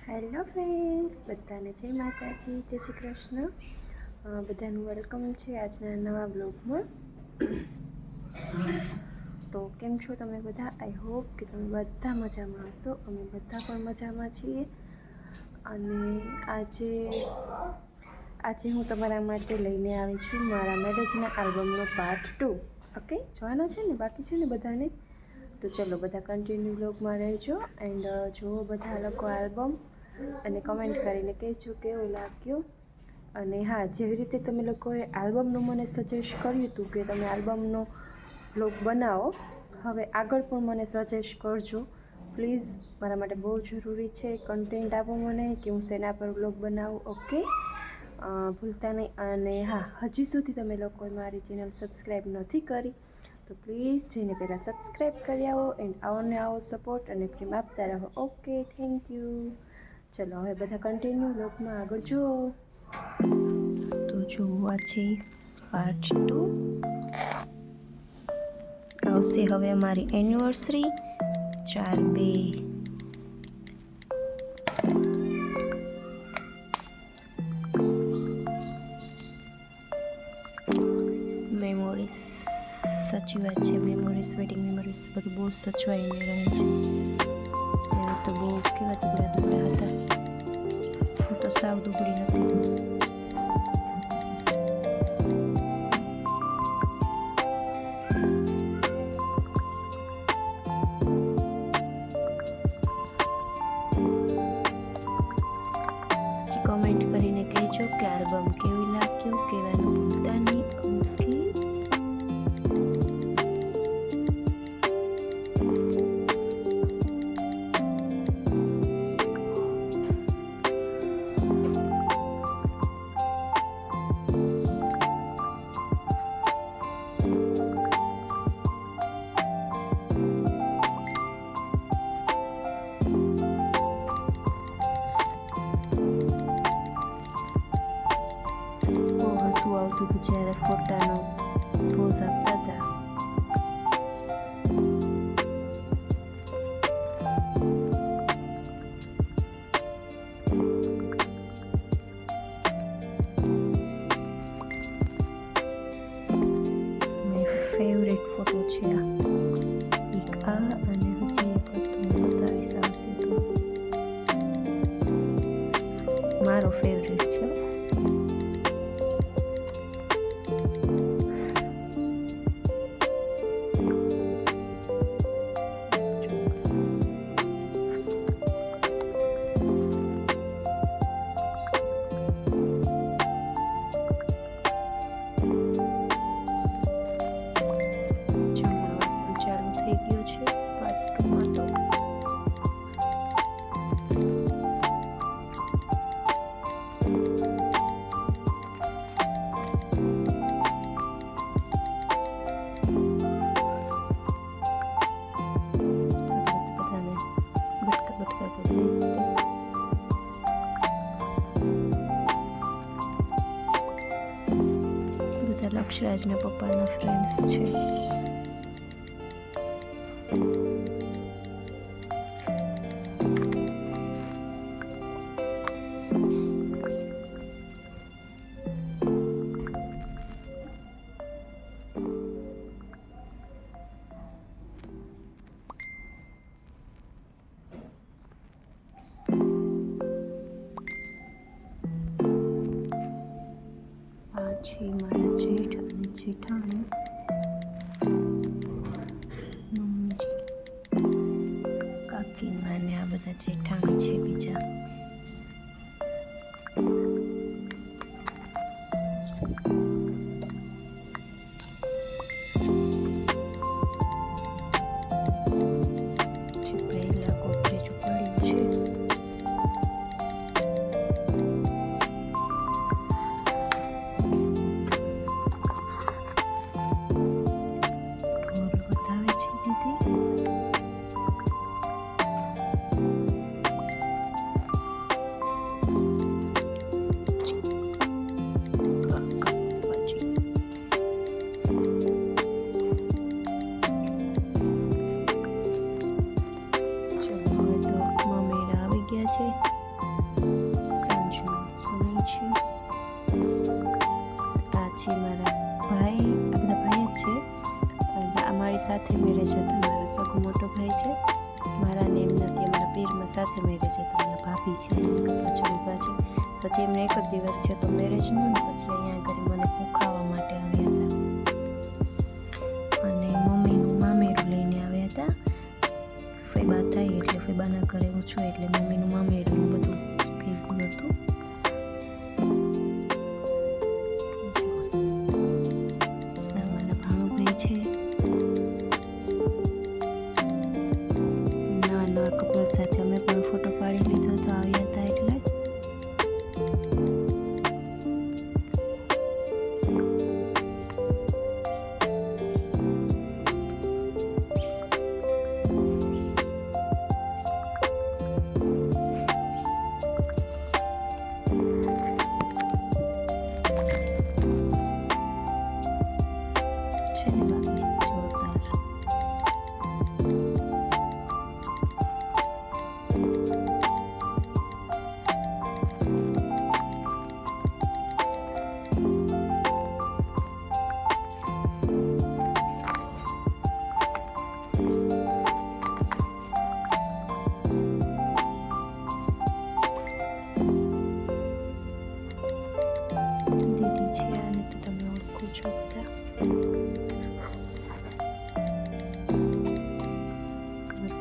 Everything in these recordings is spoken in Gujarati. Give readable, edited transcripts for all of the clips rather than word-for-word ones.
હેલો ફ્રેન્ડ્સ, બધાને જય માતાજી, જય શ્રી કૃષ્ણ. બધાનું વેલકમ છે આજના નવા બ્લોગમાં. તો કેમ છો તમે બધા? આઈ હોપ કે તમે બધા મજામાં હશો. અમે બધા પણ મજામાં છીએ. અને આજે હું તમારા માટે લઈને આવી છું મારા મેરેજના આલ્બમનો પાર્ટ 2. ઓકે, જોવાના છે ને? બાકી છે ને બધાને? તો ચલો બધા કન્ટિન્યુ બ્લોગમાં રહેજો એન્ડ જુઓ બધા લોકો આલ્બમ અને કમેન્ટ કરીને કહેજો કેવું લાગ્યું. અને હા, જેવી રીતે તમે લોકોએ આલ્બમનું મને સજેસ્ટ કર્યું હતું કે તમે આલ્બમનો બ્લોગ બનાવો, હવે આગળ પણ મને સજેસ્ટ કરજો પ્લીઝ. મારા માટે બહુ જરૂરી છે. કન્ટેન્ટ આપો મને કે હું શેના પર બ્લોગ બનાવું. ઓકે, ભૂલતા નહીં. અને હા, હજી સુધી તમે લોકોએ મારી ચેનલ સબસ્ક્રાઈબ નથી કરી તો પ્લીઝ જઈને પહેલાં સબસ્ક્રાઈબ કરી આવો એન્ડ આવો આવો સપોર્ટ અને પ્રેમ આપતા રહો. Okay, thank you. ચલો હવે બધા કન્ટિન્યુ બ્લોગમાં આગળ જુઓ. તો જોવા છે પાર્ટ 2 આવશે હવે અમારી એનિવર્સરી 4/2. મેમોરીઝ, સાચી વાત છે. મેમોરીઝ, વેડિંગ મેમોરીઝ બધું બહુ સચવાઈને રહે છે. ત્યારે તો બહુ કેવા દુબળા હતા. હું તો સાવ દુબળી હતી. કમેન્ટ કરીને કહેજો કે આલ્બમ કેવું લાગ્યું, કહેવાનું ભૂલતા નહીં. ઓકે, આવતું હતું જ્યારે ફોટાનો પોઝ આપતા હતા. માય ફેવરેટ ફોટો છે એક આ, અને હજી એક તમને બતાવીશ આવશે તો. મારો ફેવરેટ છે. લક્ષરાજના પપ્પાના ફ્રેન્ડ્સ છે. છે મારા જેઠ અને જેઠાણી, મમ્મીજી, કાકીમાં ને આ બધા જેઠાણી છે બીજા. જે પહેલા કોટરેજું પડ્યું છે. છે. સાથે મેરેજ હતા. અહીંયા ભાભી છે અને પાછળ ઊભા છે. પછી એમને એક જ દિવસ છે તો મેરેજનું ને પછી અહીંયા કરી મને પૂખાવા માટે આવ્યા હતા અને મમ્મીનું મામેરું લઈને આવ્યા હતા. ફેબા થાય એટલે ફેબાના ઘરે હું છું એટલે મમ્મીનું મામેરું બધું ભેગું હતું. મારા ભાણુભાઈ છે. નવા નવા કપલ સાથે અમે પણ ફોટો પાડી લીધો તો આવ્યા હતા એટલે.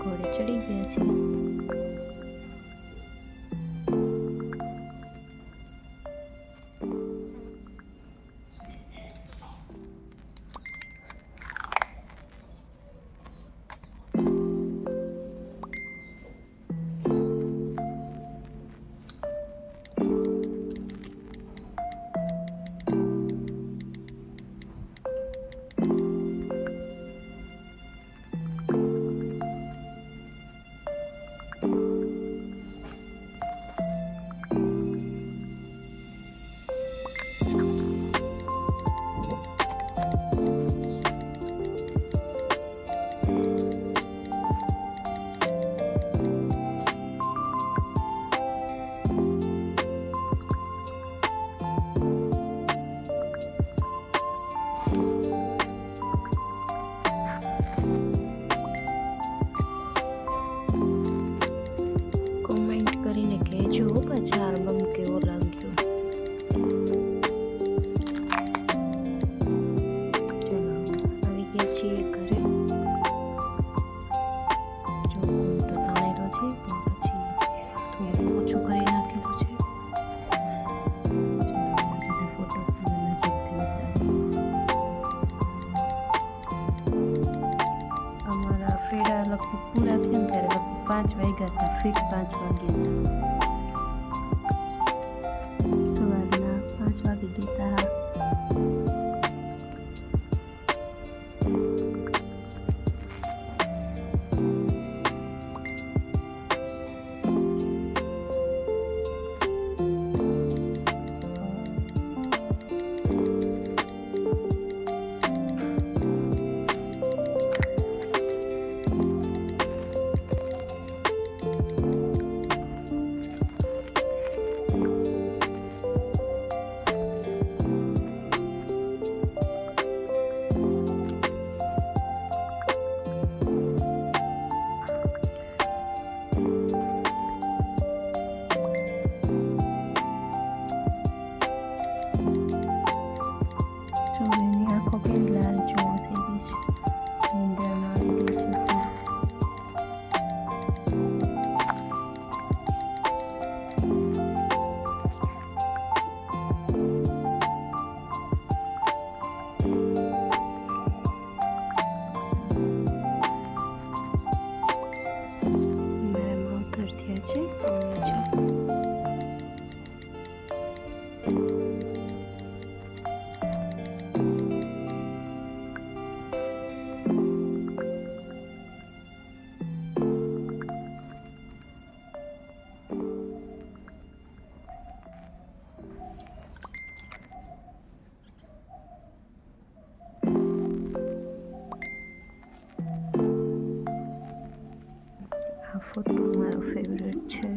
ઘોડે ચડી ગયા છે. પાછા આલ્બમ કેવો લાગ્યો. ચલો આવી ગયા છીએ ઘરે. જો તો તાણેલો છે પણ પછી થોડું ઓછું કરી નાખેલું છે. બધા ફોટોસ તમે નજીકથી બતાવીશ. અમારા ફેરા લગભગ પૂરા થયા ત્યારે લગભગ 5 વાગ્યા હતા. ફિટ 5 વાગ્યા હતા. સવારના 5 વાગી ગયા હતા. આ ફોટો મારો ફેવરેટ છે.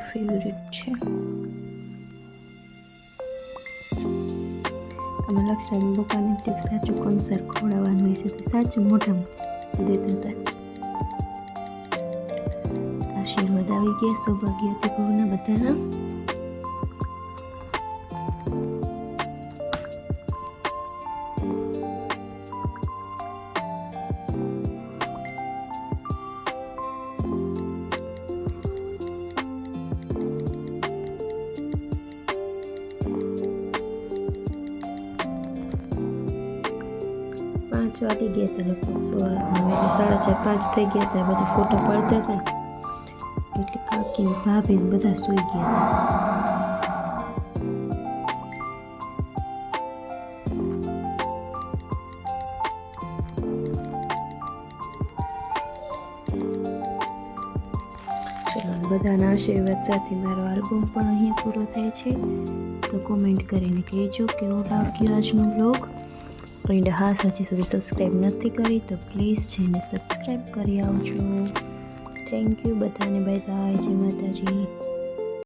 ફેવરેટ છે. આમાં લક્ષરાજ પપ્પાને સાચું કંસાર ખવડાવવાનું હોય છે તો સાચું મોઢામાં દેતા હતા. આશીર્વાદ આવી ગયા સૌભાગ્યવતી ભવના બધાના. વાગી ગયા હતા લગભગ સવારમાં, એટલે 4:30 થઈ ગયા હતા. બધા ફોટો પાડતા હતા એટલે કાકી ભાભી બધા સૂઈ ગયા હતા. બધાના આશીર્વાદ સાથે મારો આલ્બમ પણ અહીંયા પૂરો થાય છે. તો કોમેન્ટ કરીને કહેજો કેવો લાગ્યો આજનો વ્લોગ. અને હા, હજી સુધી સબસ્ક્રાઈબ નથી કરી તો પ્લીઝ જઈને સબસ્ક્રાઈબ કરી આવજો. થેન્ક યુ બધાને. Bye bye. જય માતાજી.